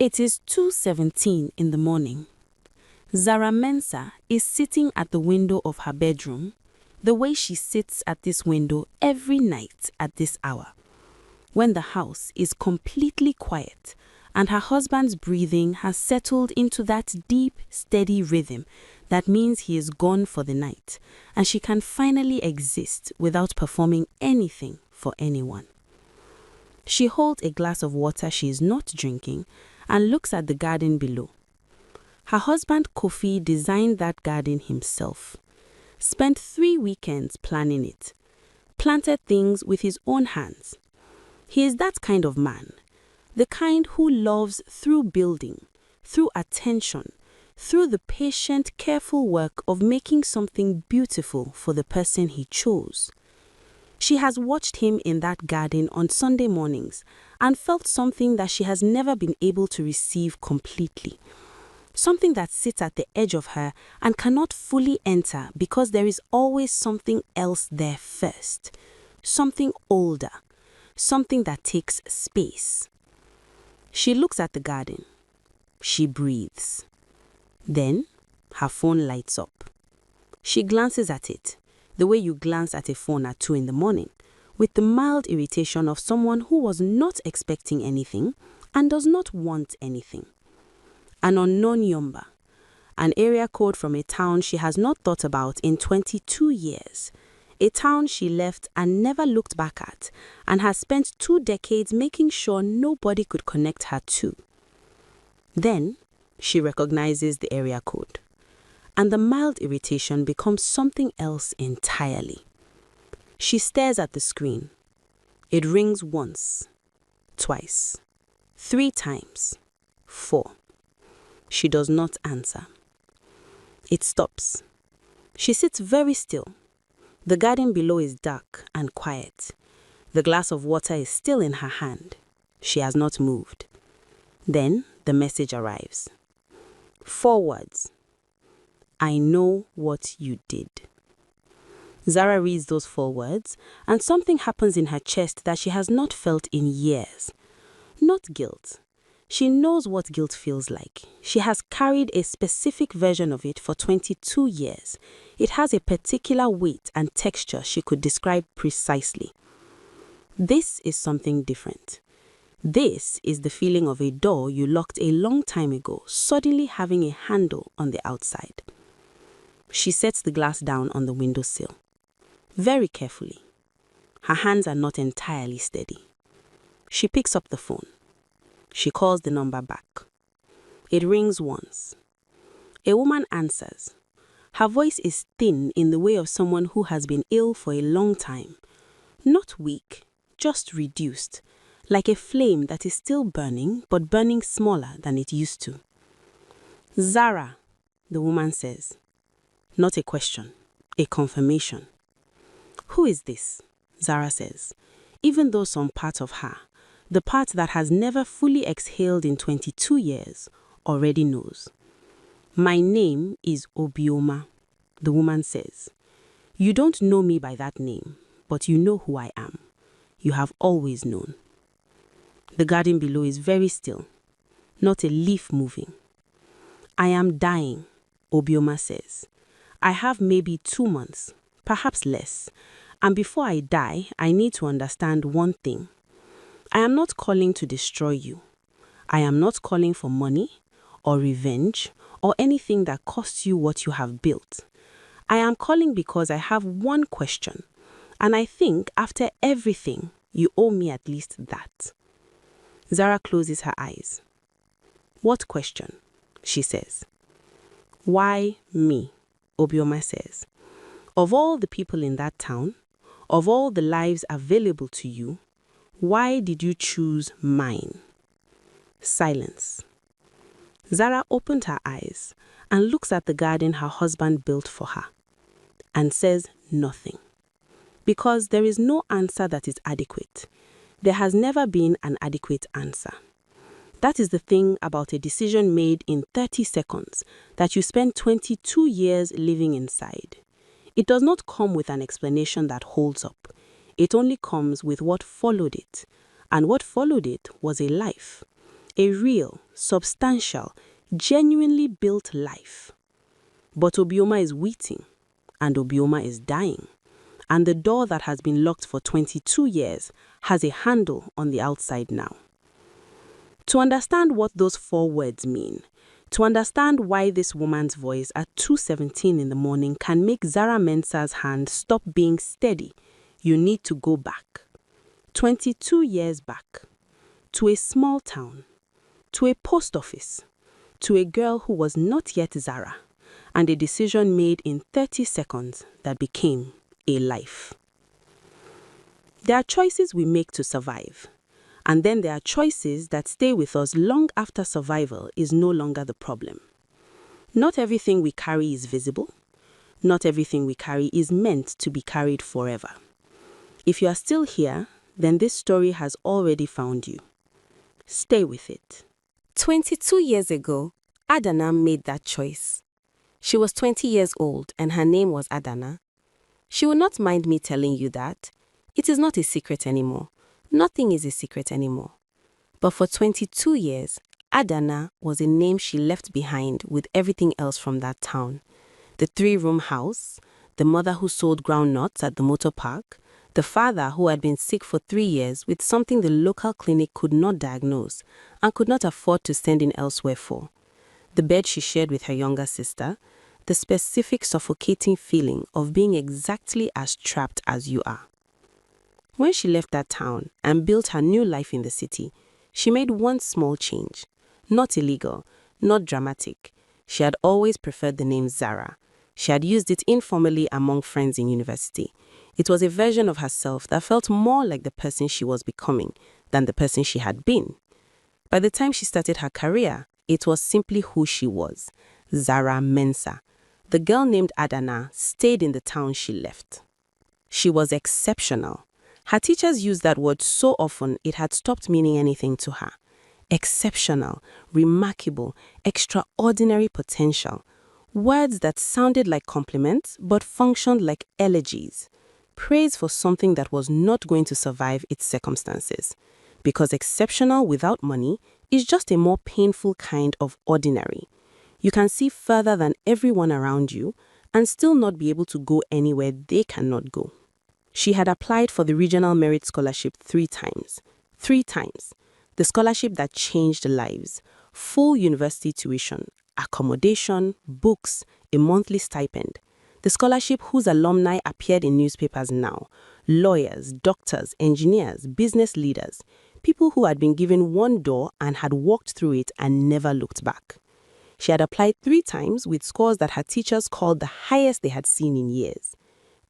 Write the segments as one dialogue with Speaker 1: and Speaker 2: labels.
Speaker 1: It is 2:17 in the morning. Zara Mensah is sitting at the window of her bedroom, the way she sits at this window every night at this hour, when the house is completely quiet and her husband's breathing has settled into that deep, steady rhythm that means he is gone for the night and she can finally exist without performing anything for anyone. She holds a glass of water she is not drinking and looks at the garden below. Her husband Kofi designed that garden himself, spent 3 weekends planning it, planted things with his own hands. He is that kind of man, the kind who loves through building, through attention, through the patient, careful work of making something beautiful for the person he chose. She has watched him in that garden on Sunday mornings and felt something that she has never been able to receive completely. Something that sits at the edge of her and cannot fully enter because there is always something else there first. Something older. Something that takes space. She looks at the garden. She breathes. Then her phone lights up. She glances at it, the way you glance at a phone at 2 in the morning, with the mild irritation of someone who was not expecting anything and does not want anything. An unknown number, an area code from a town she has not thought about in 22 years, a town she left and never looked back at and has spent 2 decades making sure nobody could connect her to. Then she recognizes the area code, and the mild irritation becomes something else entirely. She stares at the screen. It rings once, twice, 3 times, 4. She does not answer. It stops. She sits very still. The garden below is dark and quiet. The glass of water is still in her hand. She has not moved. Then the message arrives. 4 words. I know what you did. Zara reads those 4 words, and something happens in her chest that she has not felt in years. Not guilt. She knows what guilt feels like. She has carried a specific version of it for 22 years. It has a particular weight and texture she could describe precisely. This is something different. This is the feeling of a door you locked a long time ago, suddenly having a handle on the outside. She sets the glass down on the windowsill. Very carefully. Her hands are not entirely steady. She picks up the phone. She calls the number back. It rings once. A woman answers. Her voice is thin in the way of someone who has been ill for a long time. Not weak, just reduced, like a flame that is still burning, but burning smaller than it used to. Zara, the woman says. Not a question, a confirmation. Who is this? Zara says, even though some part of her, the part that has never fully exhaled in 22 years, already knows. My name is Obioma, the woman says. You don't know me by that name, but you know who I am. You have always known. The garden below is very still, not a leaf moving. I am dying, Obioma says. I have maybe 2 months, perhaps less, and before I die, I need to understand one thing. I am not calling to destroy you. I am not calling for money or revenge or anything that costs you what you have built. I am calling because I have one question, and I think after everything, you owe me at least that. Zara closes her eyes. What question? She says. Why me? Obioma says. Of all the people in that town, of all the lives available to you, why did you choose mine? Silence. Zara opened her eyes and looks at the garden her husband built for her and says nothing. Because there is no answer that is adequate. There has never been an adequate answer. That is the thing about a decision made in 30 seconds that you spend 22 years living inside. It does not come with an explanation that holds up. It only comes with what followed it. And what followed it was a life. A real, substantial, genuinely built life. But Obioma is waiting, and Obioma is dying. And the door that has been locked for 22 years has a handle on the outside now. To understand what those 4 words mean, to understand why this woman's voice at 2:17 in the morning can make Zara Mensah's hand stop being steady, you need to go back. 22 years back. To a small town. To a post office. To a girl who was not yet Zara. And a decision made in 30 seconds that became a life. There are choices we make to survive. And then there are choices that stay with us long after survival is no longer the problem. Not everything we carry is visible. Not everything we carry is meant to be carried forever. If you are still here, then this story has already found you. Stay with it. 22 years ago, Adana made that choice. She was 20 years old and her name was Adana. She will not mind me telling you that. It is not a secret anymore. Nothing is a secret anymore. But for 22 years, Adana was a name she left behind with everything else from that town. The 3-room house, the mother who sold groundnuts at the motor park, the father who had been sick for 3 years with something the local clinic could not diagnose and could not afford to send in elsewhere for, the bed she shared with her younger sister, the specific suffocating feeling of being exactly as trapped as you are. When she left that town and built her new life in the city, she made one small change. Not illegal, not dramatic. She had always preferred the name Zara. She had used it informally among friends in university. It was a version of herself that felt more like the person she was becoming than the person she had been. By the time she started her career, it was simply who she was, Zara Mensah. The girl named Adana stayed in the town she left. She was exceptional. Her teachers used that word so often it had stopped meaning anything to her. Exceptional, remarkable, extraordinary potential. Words that sounded like compliments but functioned like elegies. Praise for something that was not going to survive its circumstances. Because exceptional without money is just a more painful kind of ordinary. You can see further than everyone around you and still not be able to go anywhere they cannot go. She had applied for the Regional Merit Scholarship 3 times. 3 times. The scholarship that changed lives. Full university tuition, accommodation, books, a monthly stipend. The scholarship whose alumni appeared in newspapers now. Lawyers, doctors, engineers, business leaders. People who had been given one door and had walked through it and never looked back. She had applied 3 times with scores that her teachers called the highest they had seen in years.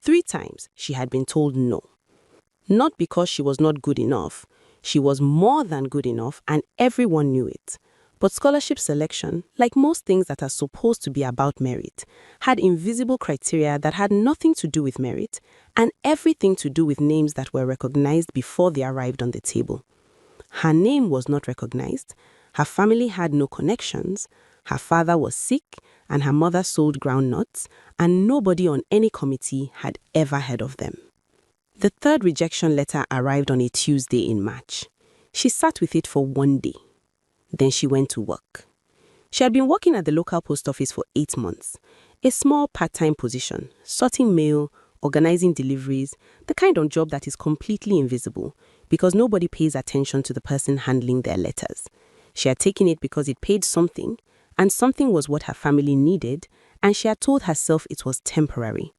Speaker 1: 3 times she had been told no. Not because she was not good enough. She was more than good enough and everyone knew it. But scholarship selection, like most things that are supposed to be about merit, had invisible criteria that had nothing to do with merit and everything to do with names that were recognized before they arrived on the table. Her name was not recognized. Her family had no connections. Her father was sick and her mother sold groundnuts, and nobody on any committee had ever heard of them. The 3rd rejection letter arrived on a Tuesday in March. She sat with it for 1 day. Then she went to work. She had been working at the local post office for 8 months. A small part-time position, sorting mail, organizing deliveries, the kind of job that is completely invisible because nobody pays attention to the person handling their letters. She had taken it because it paid something, and something was what her family needed, and she had told herself it was temporary.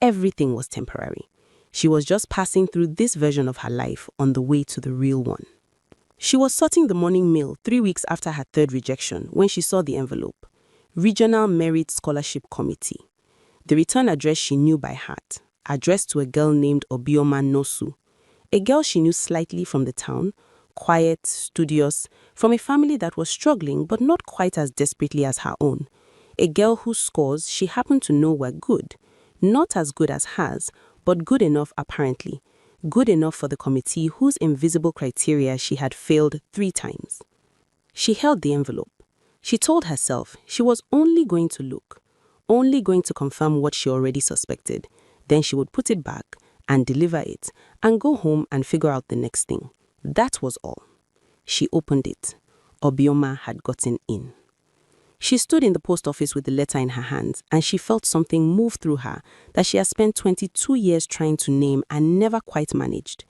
Speaker 1: Everything was temporary. She was just passing through this version of her life on the way to the real one. She was sorting the morning mail 3 weeks after her 3rd rejection when she saw the envelope. Regional Merit Scholarship Committee. The return address she knew by heart, addressed to a girl named Obioma Nosu. A girl she knew slightly from the town, quiet, studious, from a family that was struggling but not quite as desperately as her own. A girl whose scores she happened to know were good. Not as good as hers, but good enough apparently. Good enough for the committee whose invisible criteria she had failed 3 times. She held the envelope. She told herself she was only going to look, only going to confirm what she already suspected. Then she would put it back and deliver it and go home and figure out the next thing. That was all. She opened it. Obioma had gotten in. She stood in the post office with the letter in her hands, and she felt something move through her that she had spent 22 years trying to name and never quite managed.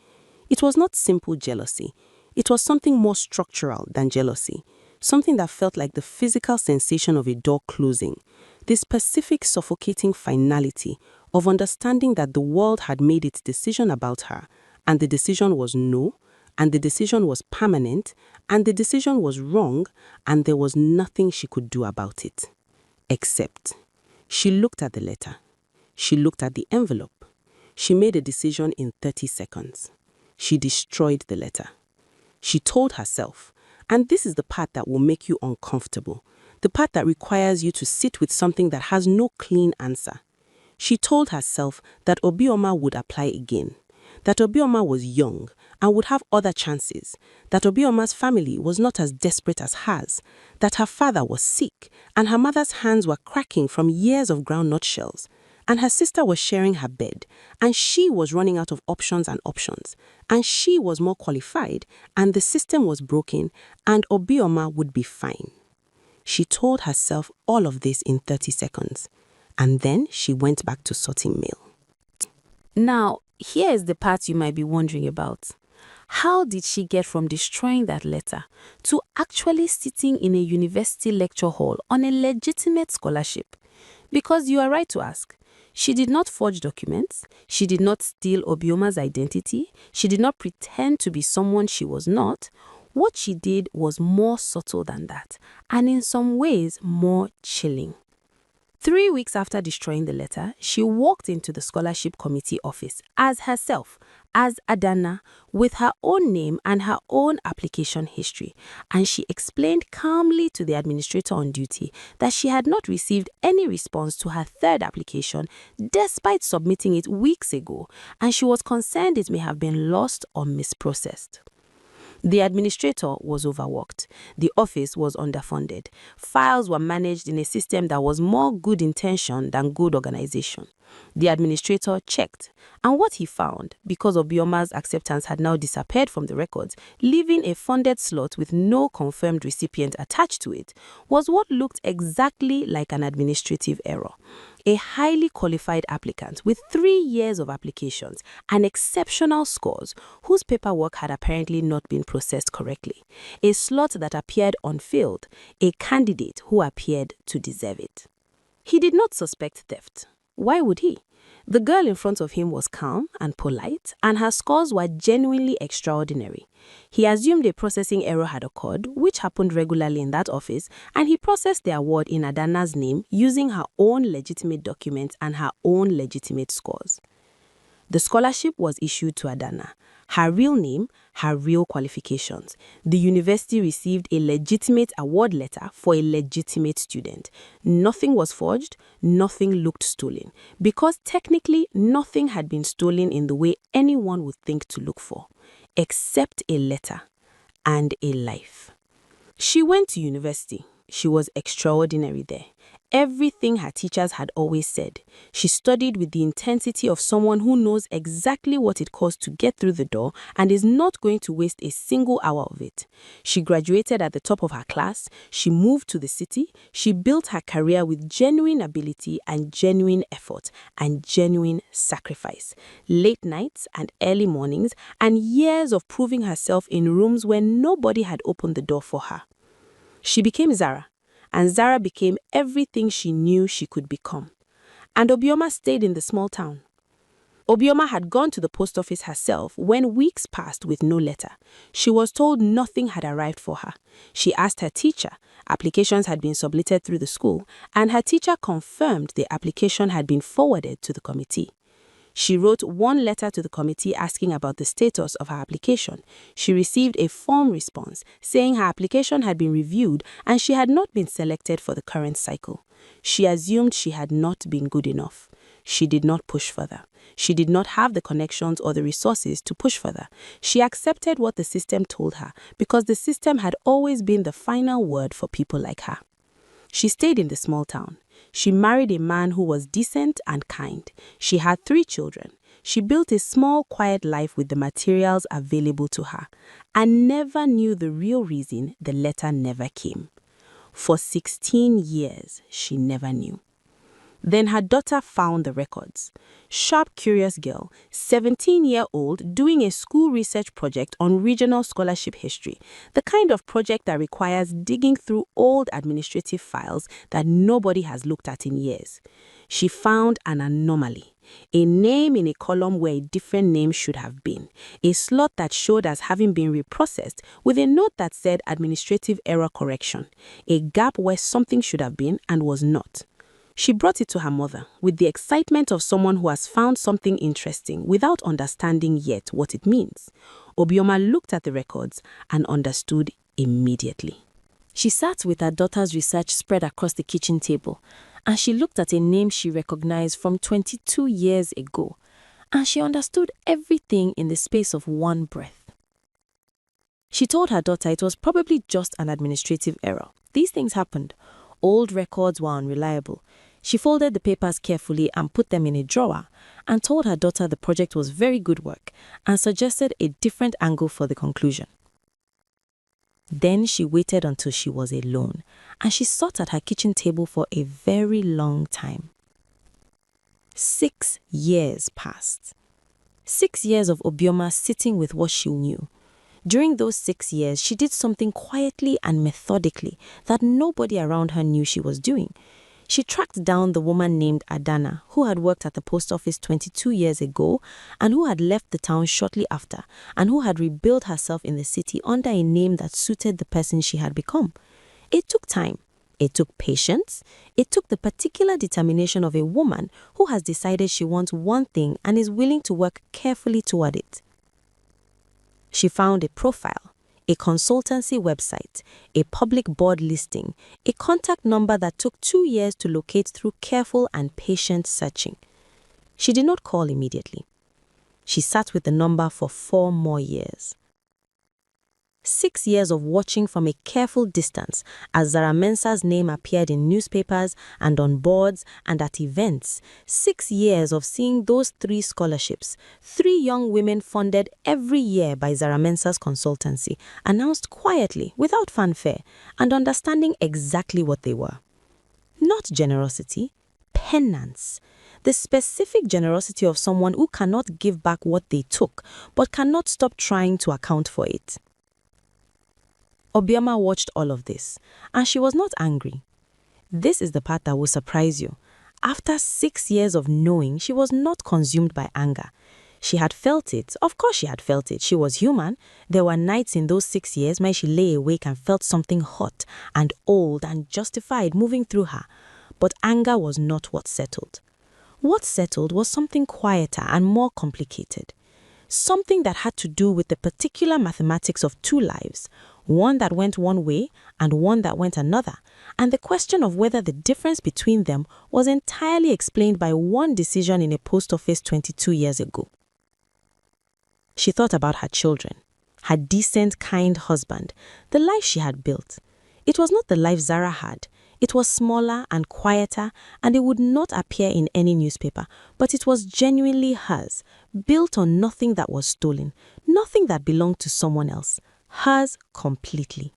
Speaker 1: It was not simple jealousy. It was something more structural than jealousy, something that felt like the physical sensation of a door closing, this specific suffocating finality of understanding that the world had made its decision about her, and the decision was no, and the decision was permanent, and the decision was wrong, and there was nothing she could do about it. Except, she looked at the letter. She looked at the envelope. She made a decision in 30 seconds. She destroyed the letter. She told herself, and this is the part that will make you uncomfortable, the part that requires you to sit with something that has no clean answer. She told herself that Obioma would apply again, that Obioma was young and would have other chances, that Obioma's family was not as desperate as hers, that her father was sick and her mother's hands were cracking from years of groundnut shells, and her sister was sharing her bed, and she was running out of options, and she was more qualified, and the system was broken, and Obioma would be fine. She told herself all of this in 30 seconds, and then she went back to sorting mail. Now, here is the part you might be wondering about. How did she get from destroying that letter to actually sitting in a university lecture hall on a legitimate scholarship? Because you are right to ask. She did not forge documents. She did not steal Obioma's identity. She did not pretend to be someone she was not. What she did was more subtle than that, and in some ways more chilling. 3 weeks after destroying the letter, she walked into the scholarship committee office as herself, as Adana, with her own name and her own application history, and she explained calmly to the administrator on duty that she had not received any response to her third application despite submitting it weeks ago, and she was concerned it may have been lost or misprocessed. The administrator was overworked. The office was underfunded. Files were managed in a system that was more good intention than good organization. The administrator checked, and what he found, because Obioma's acceptance had now disappeared from the records, leaving a funded slot with no confirmed recipient attached to it, was what looked exactly like an administrative error. A highly qualified applicant with 3 years of applications and exceptional scores, whose paperwork had apparently not been processed correctly. A slot that appeared unfilled, a candidate who appeared to deserve it. He did not suspect theft. Why would he? The girl in front of him was calm and polite, and her scores were genuinely extraordinary. He assumed a processing error had occurred, which happened regularly in that office, and he processed the award in Adana's name using her own legitimate documents and her own legitimate scores. The scholarship was issued to Adana. Her real name, her real qualifications. The university received a legitimate award letter for a legitimate student. Nothing was forged, nothing looked stolen, because technically nothing had been stolen in the way anyone would think to look for, except a letter and a life. She went to university. She was extraordinary there. Everything her teachers had always said. She studied with the intensity of someone who knows exactly what it costs to get through the door and is not going to waste a single hour of it. She graduated at the top of her class. She moved to the city. She built her career with genuine ability and genuine effort and genuine sacrifice. Late nights and early mornings and years of proving herself in rooms where nobody had opened the door for her. She became Zara, and Zara became everything she knew she could become. And Obioma stayed in the small town. Obioma had gone to the post office herself when weeks passed with no letter. She was told nothing had arrived for her. She asked her teacher. Applications had been submitted through the school, and her teacher confirmed the application had been forwarded to the committee. She wrote one letter to the committee asking about the status of her application. She received a form response saying her application had been reviewed and she had not been selected for the current cycle. She assumed she had not been good enough. She did not push further. She did not have the connections or the resources to push further. She accepted what the system told her because the system had always been the final word for people like her. She stayed in the small town. She married a man who was decent and kind. She had 3 children. She built a small, quiet life with the materials available to her and never knew the real reason the letter never came. For 16 years, she never knew. Then her daughter found the records. Sharp, curious girl, 17-year-old, doing a school research project on regional scholarship history, the kind of project that requires digging through old administrative files that nobody has looked at in years. She found an anomaly, a name in a column where a different name should have been, a slot that showed as having been reprocessed with a note that said administrative error correction, a gap where something should have been and was not. She brought it to her mother with the excitement of someone who has found something interesting without understanding yet what it means. Obioma looked at the records and understood immediately.
Speaker 2: She sat with her daughter's research spread across the kitchen table, and she looked at a name she recognized from 22 years ago, and she understood everything in the space of one breath. She told her daughter it was probably just an administrative error. These things happened. Old records were unreliable. She folded the papers carefully and put them in a drawer and told her daughter the project was very good work and suggested a different angle for the conclusion. Then she waited until she was alone and she sat at her kitchen table for a very long time. 6 years passed. 6 years of Obioma sitting with what she knew. During those 6 years, she did something quietly and methodically that nobody around her knew she was doing. She tracked down the woman named Adana, who had worked at the post office 22 years ago and who had left the town shortly after and who had rebuilt herself in the city under a name that suited the person she had become. It took time. It took patience. It took the particular determination of a woman who has decided she wants one thing and is willing to work carefully toward it. She found a profile, a consultancy website, a public board listing, a contact number that took 2 years to locate through careful and patient searching. She did not call immediately. She sat with the number for 4 more years. 6 years of watching from a careful distance as Zara Mensah's name appeared in newspapers and on boards and at events. 6 years of seeing those 3 scholarships, 3 young women funded every year by Zara Mensah's consultancy, announced quietly without fanfare and understanding exactly what they were. Not generosity, penance. The specific generosity of someone who cannot give back what they took but cannot stop trying to account for it. Obioma watched all of this, and she was not angry. This is the part that will surprise you. After 6 years of knowing, she was not consumed by anger. She had felt it. Of course she had felt it. She was human. There were nights in those 6 years when she lay awake and felt something hot and old and justified moving through her. But anger was not what settled. What settled was something quieter and more complicated. Something that had to do with the particular mathematics of 2 lives, one that went one way and one that went another, and the question of whether the difference between them was entirely explained by one decision in a post office 22 years ago. She thought about her children, her decent, kind husband, the life she had built. It was not the life Zara had. It was smaller and quieter, and it would not appear in any newspaper, but it was genuinely hers, built on nothing that was stolen, nothing that belonged to someone else, hers completely.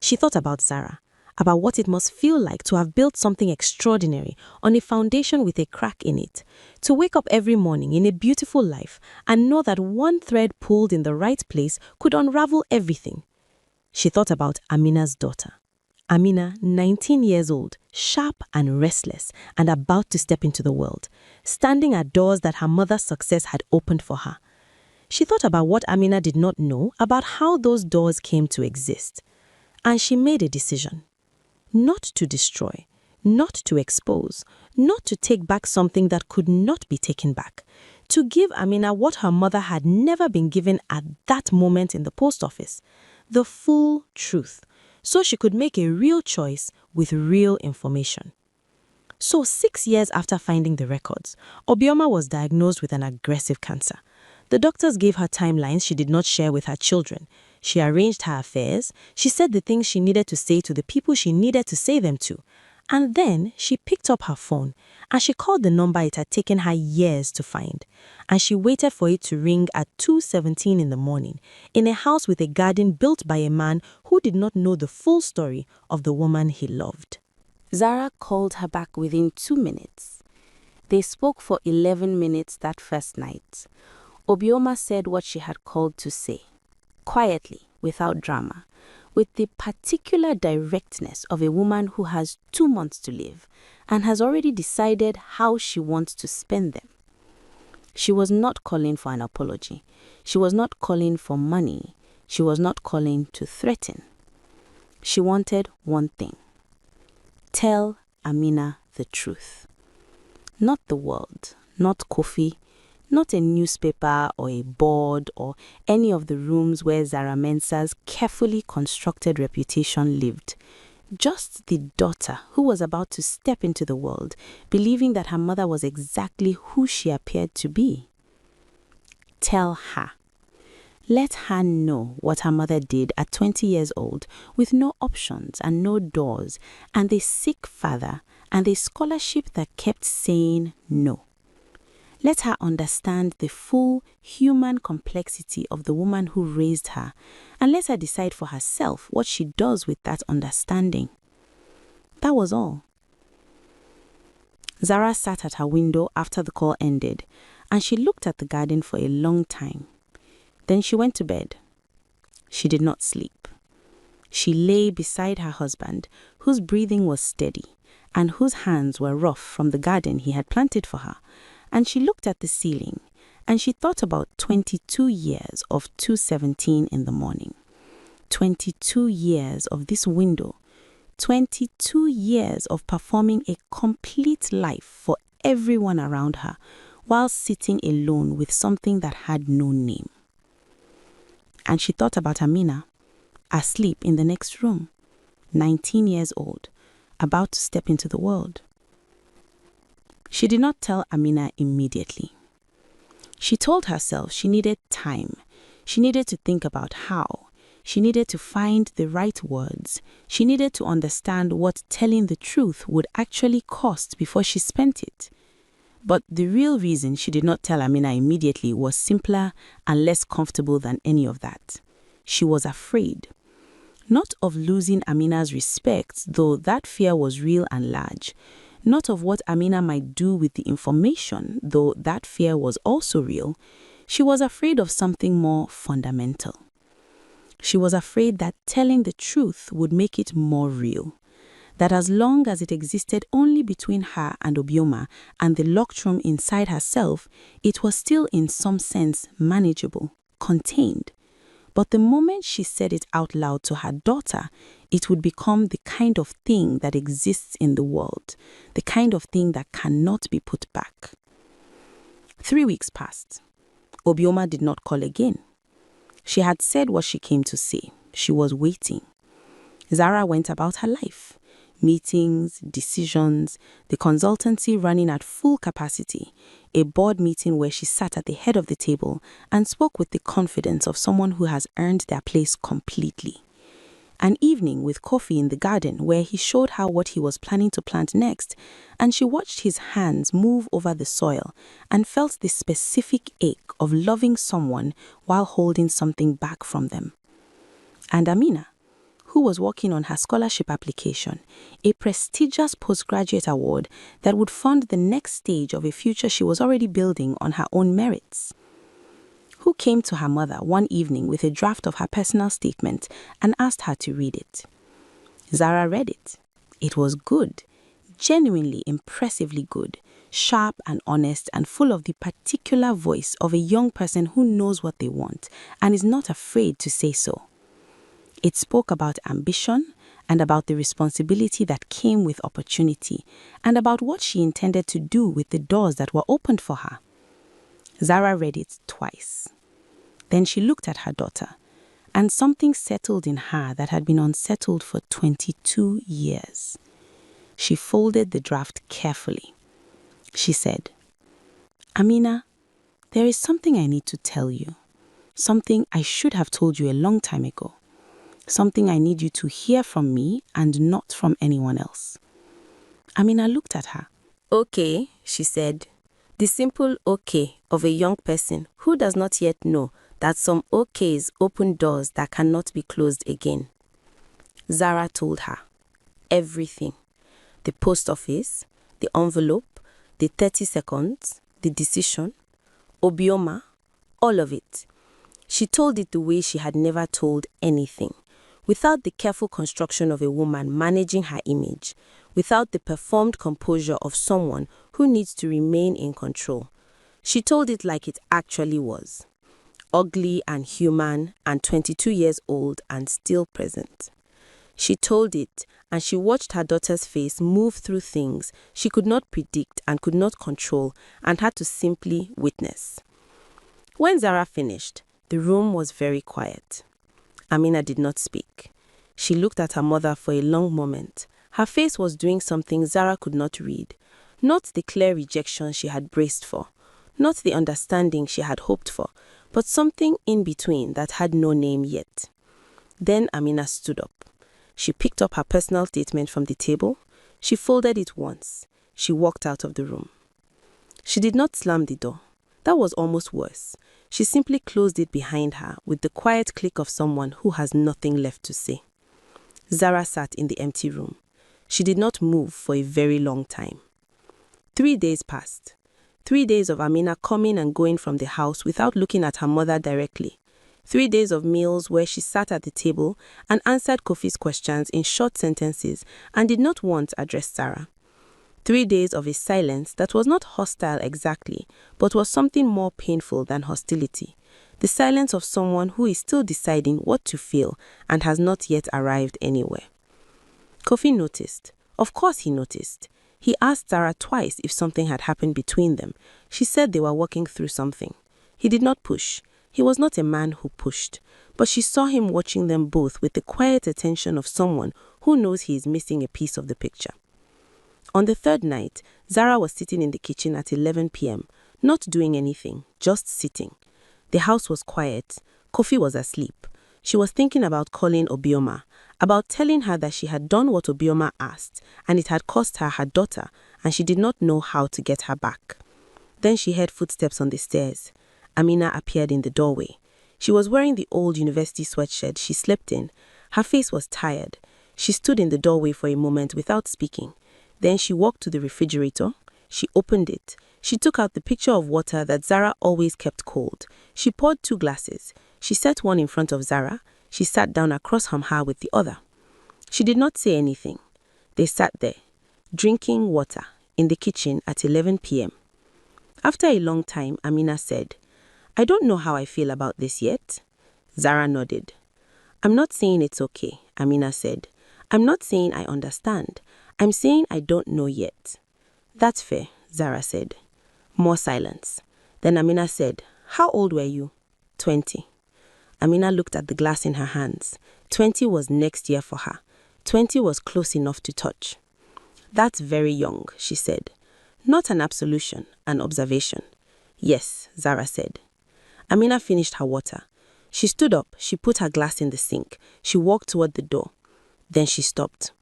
Speaker 2: She thought about Zara, about what it must feel like to have built something extraordinary on a foundation with a crack in it, to wake up every morning in a beautiful life and know that one thread pulled in the right place could unravel everything. She thought about Amina's daughter. Amina, 19 years old, sharp and restless, and about to step into the world, standing at doors that her mother's success had opened for her. She thought about what Amina did not know about how those doors came to exist. And she made a decision. Not to destroy, not to expose, not to take back something that could not be taken back. To give Amina what her mother had never been given at that moment in the post office. The full truth. So she could make a real choice with real information. So 6 years after finding the records, Obioma was diagnosed with an aggressive cancer. The doctors gave her timelines she did not share with her children. She arranged her affairs. She said the things she needed to say to the people she needed to say them to. And then she picked up her phone and she called the number it had taken her years to find. And she waited for it to ring at 2:17 in the morning in a house with a garden built by a man who did not know the full story of the woman he loved.
Speaker 1: Zara called her back within 2 minutes. They spoke for 11 minutes that first night. Obioma said what she had called to say, quietly, without drama, with the particular directness of a woman who has 2 months to live and has already decided how she wants to spend them. She was not calling for an apology. She was not calling for money. She was not calling to threaten. She wanted one thing. Tell Amina the truth. Not the world, not Kofi, not a newspaper or a board or any of the rooms where Zara Mensah's carefully constructed reputation lived. Just the daughter who was about to step into the world, believing that her mother was exactly who she appeared to be. Tell her. Let her know what her mother did at 20 years old with no options and no doors and a sick father and a scholarship that kept saying no. Let her understand the full human complexity of the woman who raised her, and let her decide for herself what she does with that understanding. That was all. Zara sat at her window after the call ended, and she looked at the garden for a long time. Then she went to bed. She did not sleep. She lay beside her husband, whose breathing was steady, and whose hands were rough from the garden he had planted for her. And she looked at the ceiling, and she thought about 22 years of 2:17 in the morning. 22 years of this window. 22 years of performing a complete life for everyone around her, while sitting alone with something that had no name. And she thought about Amina, asleep in the next room, 19 years old, about to step into the world. She did not tell Amina immediately. She told herself she needed time. She needed to think about how. She needed to find the right words. She needed to understand what telling the truth would actually cost before she spent it. But the real reason she did not tell Amina immediately was simpler and less comfortable than any of that. She was afraid. Not of losing Amina's respect, though that fear was real and large. Not of what Amina might do with the information, though that fear was also real. She was afraid of something more fundamental. She was afraid that telling the truth would make it more real. That as long as it existed only between her and Obioma and the locked room inside herself, it was still in some sense manageable, contained. But the moment she said it out loud to her daughter, it would become the kind of thing that exists in the world, the kind of thing that cannot be put back. 3 weeks passed. Obioma did not call again. She had said what she came to say. She was waiting. Zara went about her life. Meetings, decisions, the consultancy running at full capacity, a board meeting where she sat at the head of the table and spoke with the confidence of someone who has earned their place completely. An evening with coffee in the garden where he showed her what he was planning to plant next, and she watched his hands move over the soil and felt the specific ache of loving someone while holding something back from them. And Amina, who was working on her scholarship application, a prestigious postgraduate award that would fund the next stage of a future she was already building on her own merits. Who came to her mother one evening with a draft of her personal statement and asked her to read it. Zara read it. It was good, genuinely impressively good, sharp and honest and full of the particular voice of a young person who knows what they want and is not afraid to say so. It spoke about ambition and about the responsibility that came with opportunity and about what she intended to do with the doors that were opened for her. Zara read it twice. Then she looked at her daughter, and something settled in her that had been unsettled for 22 years. She folded the draft carefully. She said, "Amina, there is something I need to tell you. Something I should have told you a long time ago. Something I need you to hear from me and not from anyone else."
Speaker 2: Amina looked at her.
Speaker 3: Okay, she said. The simple okay of a young person who does not yet know that some okays open doors that cannot be closed again. Zara told her everything. The post office, the envelope, the 30 seconds, the decision, Obioma, all of it. She told it the way she had never told anything, without the careful construction of a woman managing her image, without the performed composure of someone who needs to remain in control. She told it like it actually was. Ugly and human and 22 years old and still present. She told it, and she watched her daughter's face move through things she could not predict and could not control and had to simply witness. When Zara finished, the room was very quiet. Amina did not speak. She looked at her mother for a long moment. Her face was doing something Zara could not read. Not the clear rejection she had braced for, not the understanding she had hoped for, but something in between that had no name yet. Then Amina stood up. She picked up her personal statement from the table. She folded it once. She walked out of the room. She did not slam the door. That was almost worse. She simply closed it behind her with the quiet click of someone who has nothing left to say. Zara sat in the empty room. She did not move for a very long time. 3 days passed. 3 days of Amina coming and going from the house without looking at her mother directly. 3 days of meals where she sat at the table and answered Kofi's questions in short sentences and did not once address Zara. 3 days of a silence that was not hostile exactly, but was something more painful than hostility. The silence of someone who is still deciding what to feel and has not yet arrived anywhere. Kofi noticed. Of course he noticed. He asked Zara twice if something had happened between them. She said they were working through something. He did not push. He was not a man who pushed, but she saw him watching them both with the quiet attention of someone who knows he is missing a piece of the picture. On the third night, Zara was sitting in the kitchen at 11 p.m., not doing anything, just sitting. The house was quiet. Kofi was asleep. She was thinking about calling Obioma, about telling her that she had done what Obioma asked, and it had cost her her daughter, and she did not know how to get her back. Then she heard footsteps on the stairs. Amina appeared in the doorway. She was wearing the old university sweatshirt she slept in. Her face was tired. She stood in the doorway for a moment without speaking. Then she walked to the refrigerator. She opened it. She took out the pitcher of water that Zara always kept cold. She poured 2 glasses. She set one in front of Zara. She sat down across from her with the other. She did not say anything. They sat there, drinking water, in the kitchen at 11 p.m. After a long time, Amina said, "I don't know how I feel about this yet." Zara nodded. "I'm not saying it's okay," Amina said. "I'm not saying I understand. I'm saying I don't know yet." "That's fair," Zara said. More silence. Then Amina said, "How old were you?" 20. Amina looked at the glass in her hands. 20 was next year for her. 20 was close enough to touch. "That's very young," she said. Not an absolution, an observation. "Yes," Zara said. Amina finished her water. She stood up, she put her glass in the sink. She walked toward the door. Then she stopped.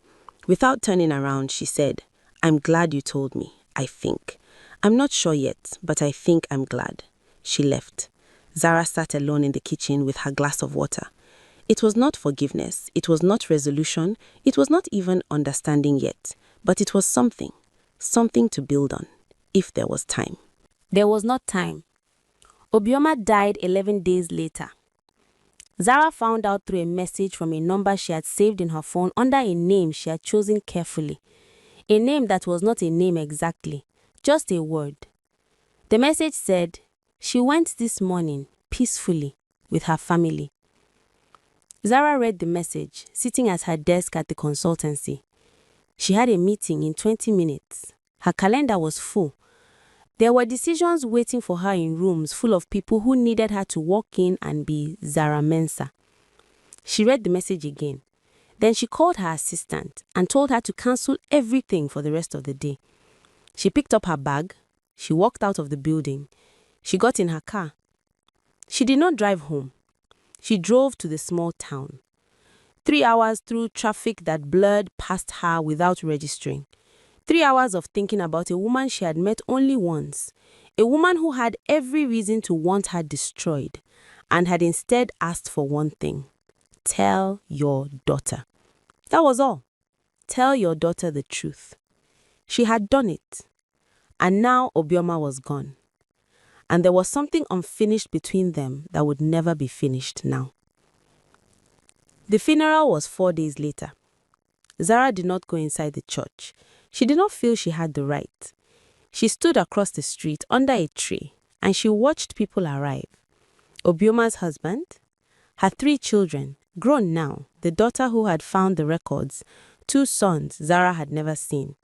Speaker 3: Without turning around, she said, "I'm glad you told me, I think. I'm not sure yet, but I think I'm glad." She left. Zara sat alone in the kitchen with her glass of water. It was not forgiveness, it was not resolution, it was not even understanding yet, but it was something to build on, if there was time.
Speaker 1: There was not time. Obioma died 11 days later. Zara found out through a message from a number she had saved in her phone under a name she had chosen carefully. A name that was not a name exactly, just a word. The message said, "She went this morning, peacefully, with her family." Zara read the message, sitting at her desk at the consultancy. She had a meeting in 20 minutes. Her calendar was full. There were decisions waiting for her in rooms full of people who needed her to walk in and be Zara Mensah. She read the message again. Then she called her assistant and told her to cancel everything for the rest of the day. She picked up her bag. She walked out of the building. She got in her car. She did not drive home. She drove to the small town. 3 hours through traffic that blurred past her without registering.
Speaker 3: 3 hours of thinking about a woman she had met only once, a woman who had every reason to want her destroyed, and had instead asked for one thing: tell your daughter. That was all. Tell your daughter the truth. She had done it, and now Obioma was gone. And there was something unfinished between them that would never be finished now. The funeral was 4 days later. Zara did not go inside the church. She did not feel she had the right. She stood across the street under a tree and she watched people arrive. Obioma's husband, her 3 children, grown now, the daughter who had found the records, 2 sons Zara had never seen,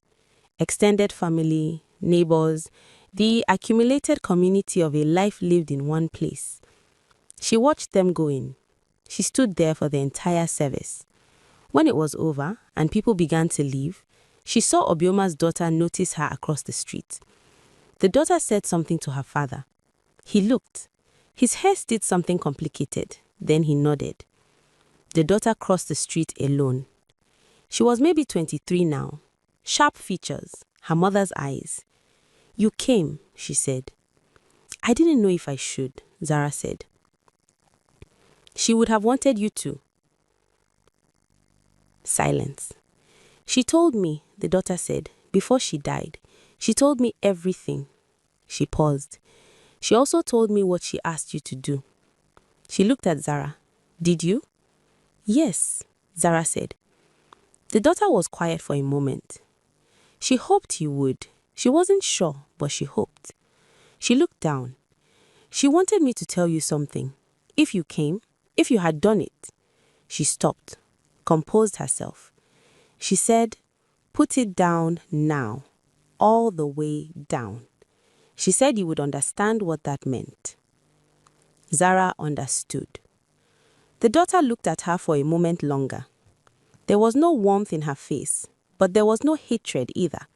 Speaker 3: extended family, neighbors, the accumulated community of a life lived in one place. She watched them go in. She stood there for the entire service. When it was over and people began to leave, she saw Obioma's daughter notice her across the street. The daughter said something to her father. He looked. His hair did something complicated. Then he nodded. The daughter crossed the street alone. She was maybe 23 now. Sharp features, her mother's eyes. You came, she said. I didn't know if I should, Zara said. She would have wanted you to. Silence. She told me, the daughter said, before she died. She told me everything. She paused. She also told me what she asked you to do. She looked at Zara. Did you? Yes, Zara said. The daughter was quiet for a moment. She hoped you would. She wasn't sure, but she hoped. She looked down. She wanted me to tell you something. If you came, if you had done it. She stopped, composed herself. She said, put it down now, all the way down. She said you would understand what that meant. Zara understood. The daughter looked at her for a moment longer. There was no warmth in her face, but there was no hatred either.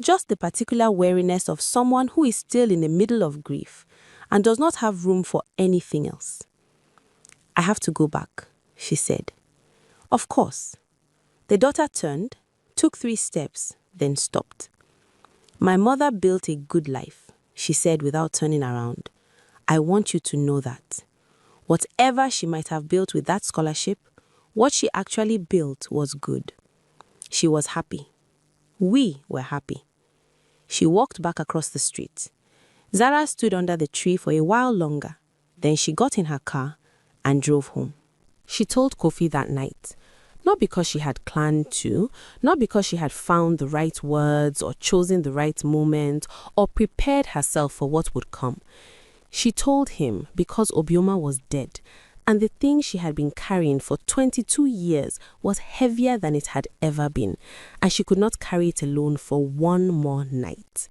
Speaker 3: Just the particular wariness of someone who is still in the middle of grief and does not have room for anything else. I have to go back, she said. Of course. The daughter turned, took 3 steps, then stopped. My mother built a good life, she said without turning around. I want you to know that. Whatever she might have built with that scholarship, what she actually built was good. She was happy. We were happy. She walked back across the street. Zara stood under the tree for a while longer. Then she got in her car and drove home. She told Kofi that night, not because she had planned to, not because she had found the right words or chosen the right moment or prepared herself for what would come. She told him because Obioma was dead and the thing she had been carrying for 22 years was heavier than it had ever been, and she could not carry it alone for one more night.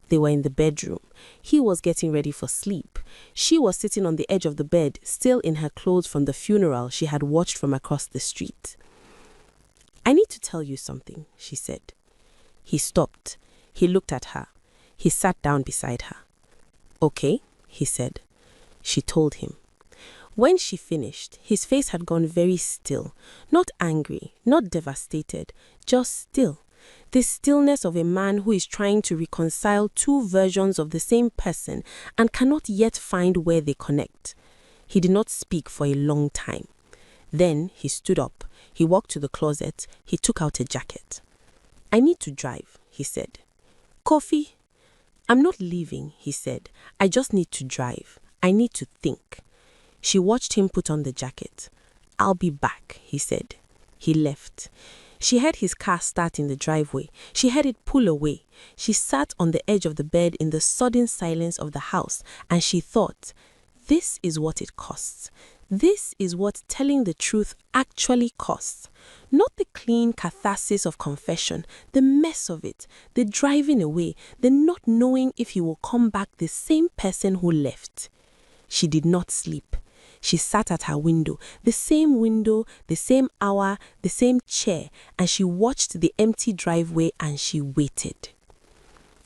Speaker 3: They were in the bedroom. He was getting ready for sleep. She was sitting on the edge of the bed, still in her clothes from the funeral she had watched from across the street. I need to tell you something, she said. He stopped. He looked at her. He sat down beside her. Okay, he said. She told him. When she finished, his face had gone very still, not angry, not devastated, just still. The stillness of a man who is trying to reconcile 2 versions of the same person and cannot yet find where they connect. He did not speak for a long time. Then he stood up. He walked to the closet. He took out a jacket. I need to drive, he said. Kofi, I'm not leaving, he said. I just need to drive. I need to think. She watched him put on the jacket. I'll be back, he said. He left. She heard his car start in the driveway. She heard it pull away. She sat on the edge of the bed in the sudden silence of the house, and she thought, this is what it costs. This is what telling the truth actually costs. Not the clean catharsis of confession, the mess of it, the driving away, the not knowing if he will come back the same person who left. She did not sleep. She sat at her window, the same hour, the same chair, and she watched the empty driveway and she waited.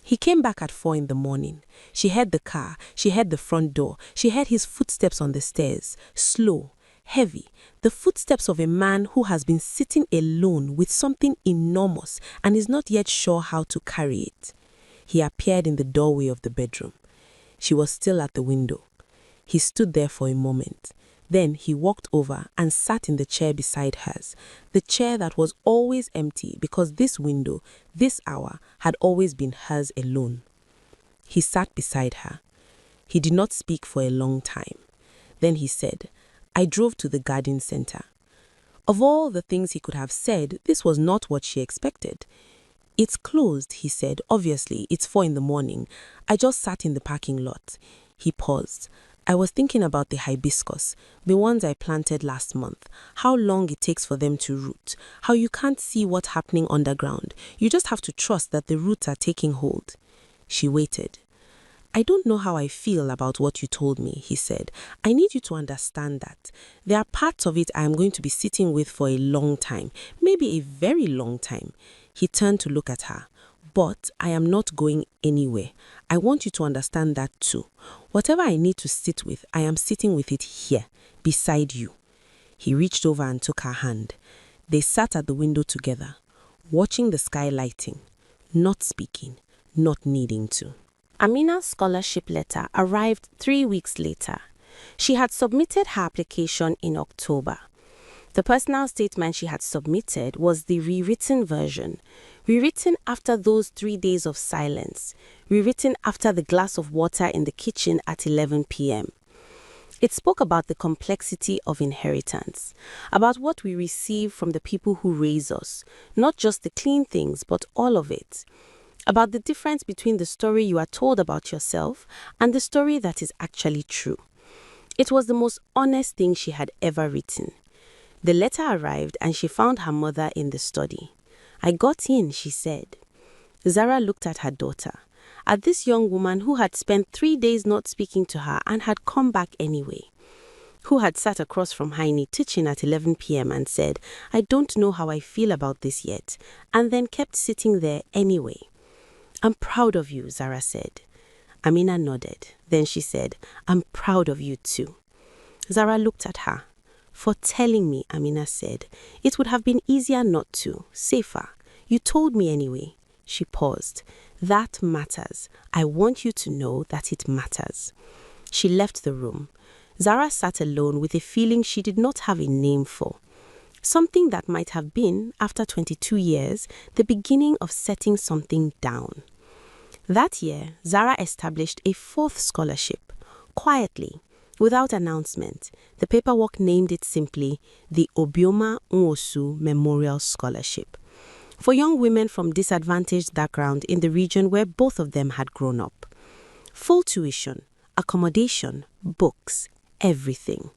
Speaker 3: He came back at 4 a.m. She heard the car, she heard the front door, she heard his footsteps on the stairs, slow,
Speaker 1: heavy, the footsteps of a man who has been sitting alone with something enormous and is not yet sure how to carry it. He appeared in the doorway of the bedroom. She was still at the window. He stood there for a moment. Then he walked over and sat in the chair beside hers, the chair that was always empty because this window, this hour, had always been hers alone. He sat beside her. He did not speak for a long time. Then he said, "I drove to the garden center." Of all the things he could have said, this was not what she expected. "It's closed," he said. "Obviously, it's 4 a.m. I just sat in the parking lot." He paused. "I was thinking about the hibiscus, the ones I planted last month, how long it takes for them to root, how you can't see what's happening underground. You just have to trust that the roots are taking hold." She waited. "I don't know how I feel about what you told me," he said. "I need you to understand that. There are parts of it I am going to be sitting with for a long time, maybe a very long time." He turned to look at her. "But I am not going anywhere. I want you to understand that too. Whatever I need to sit with, I am sitting with it here, beside you." He reached over and took her hand. They sat at the window together, watching the sky lighting, not speaking, not needing to. Amina's scholarship letter arrived 3 weeks later. She had submitted her application in October. The personal statement she had submitted was the rewritten version, rewritten after those 3 days of silence, rewritten after the glass of water in the kitchen at 11 p.m. It spoke about the complexity of inheritance, about what we receive from the people who raise us, not just the clean things, but all of it, about the difference between the story you are told about yourself and the story that is actually true. It was the most honest thing she had ever written. The letter arrived and she found her mother in the study. "I got in," she said. Zara looked at her daughter, at this young woman who had spent 3 days not speaking to her and had come back anyway, who had sat across from her in a kitchen at 11 p.m. and said, "I don't know how I feel about this yet," and then kept sitting there anyway. "I'm proud of you," Zara said. Amina nodded. Then she said, "I'm proud of you too." Zara looked at her. "For telling me," Amina said. "It would have been easier not to, safer. You told me anyway." She paused. "That matters. I want you to know that it matters." She left the room. Zara sat alone with a feeling she did not have a name for. Something that might have been, after 22 years, the beginning of setting something down. That year, Zara established a 4th scholarship, quietly, without announcement. The paperwork named it simply the Obioma Nwosu Memorial Scholarship, for young women from disadvantaged background in the region where both of them had grown up. Full tuition, accommodation, books, everything.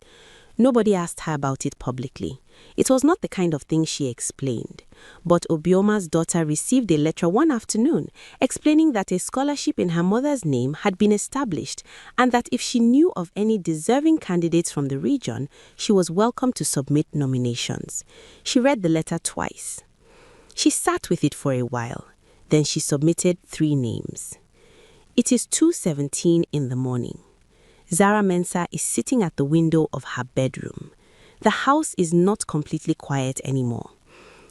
Speaker 1: Nobody asked her about it publicly. It was not the kind of thing she explained. But Obioma's daughter received a letter one afternoon explaining that a scholarship in her mother's name had been established and that if she knew of any deserving candidates from the region, she was welcome to submit nominations. She read the letter twice. She sat with it for a while. Then she submitted 3 names. It is 2:17 in the morning. Zara Mensah is sitting at the window of her bedroom. The house is not completely quiet anymore.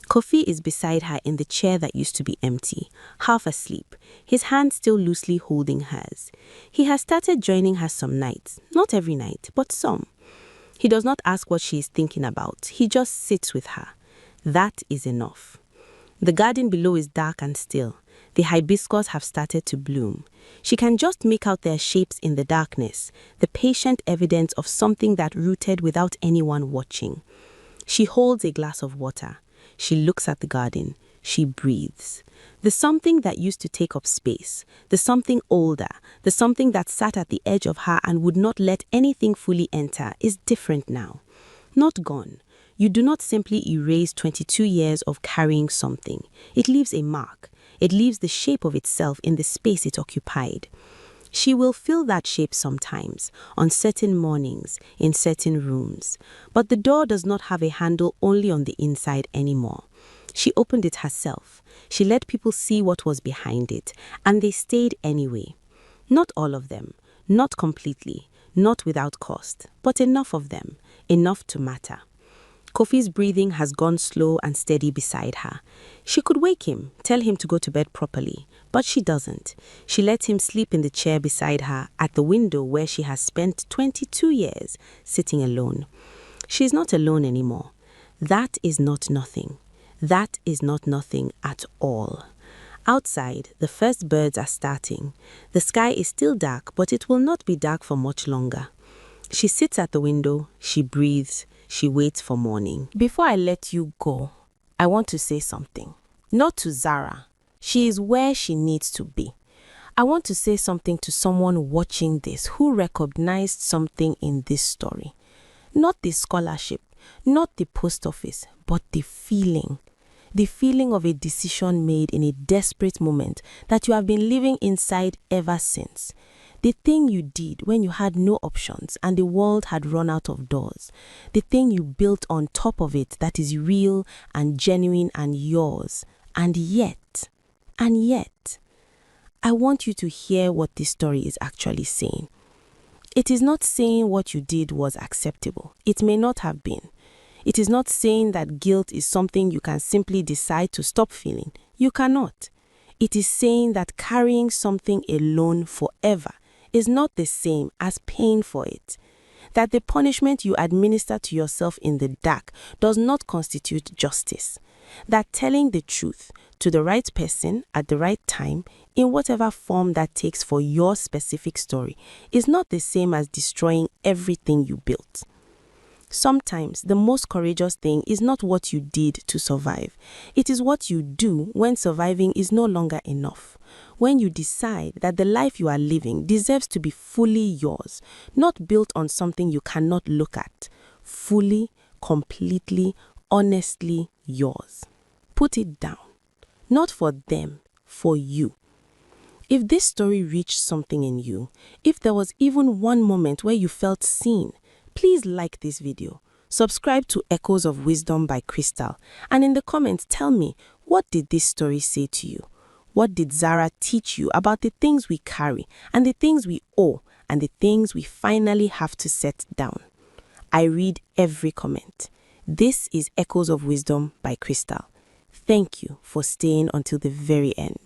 Speaker 1: Kofi is beside her in the chair that used to be empty, half asleep, his hand still loosely holding hers. He has started joining her some nights, not every night, but some. He does not ask what she is thinking about, he just sits with her. That is enough. The garden below is dark and still. The hibiscus have started to bloom. She can just make out their shapes in the darkness, the patient evidence of something that rooted without anyone watching. She holds a glass of water. She looks at the garden. She breathes. The something that used to take up space, the something older, the something that sat at the edge of her and would not let anything fully enter is different now. Not gone. You do not simply erase 22 years of carrying something. It leaves a mark. It leaves the shape of itself in the space it occupied. She will feel that shape sometimes, on certain mornings, in certain rooms. But the door does not have a handle only on the inside anymore. She opened it herself. She let people see what was behind it, and they stayed anyway. Not all of them, not completely, not without cost, but enough of them, enough to matter. Kofi's breathing has gone slow and steady beside her. She could wake him, tell him to go to bed properly, but she doesn't. She lets him sleep in the chair beside her at the window where she has spent 22 years sitting alone. She's not alone anymore. That is not nothing. That is not nothing at all. Outside, the first birds are starting. The sky is still dark, but it will not be dark for much longer. She sits at the window, she breathes, she waits for morning.
Speaker 3: Before I let you go, I want to say something. Not to Zara. She is where she needs to be. I want to say something to someone watching this who recognized something in this story. Not the scholarship, not the post office, but the feeling. The feeling of a decision made in a desperate moment that you have been living inside ever since. The thing you did when you had no options and the world had run out of doors. The thing you built on top of it that is real and genuine and yours. And yet, I want you to hear what this story is actually saying. It is not saying what you did was acceptable. It may not have been. It is not saying that guilt is something you can simply decide to stop feeling. You cannot. It is saying that carrying something alone forever is not the same as paying for it. That the punishment you administer to yourself in the dark does not constitute justice. That telling the truth to the right person at the right time, in whatever form that takes for your specific story, is not the same as destroying everything you built. Sometimes the most courageous thing is not what you did to survive. It is what you do when surviving is no longer enough. When you decide that the life you are living deserves to be fully yours, not built on something you cannot look at. Fully, completely, honestly yours. Put it down. Not for them, for you. If this story reached something in you, if there was even one moment where you felt seen, please like this video, subscribe to Echoes of Wisdom by Crystal, and in the comments tell me, what did this story say to you? What did Zara teach you about the things we carry and the things we owe and the things we finally have to set down? I read every comment. This is Echoes of Wisdom by Crystal. Thank you for staying until the very end.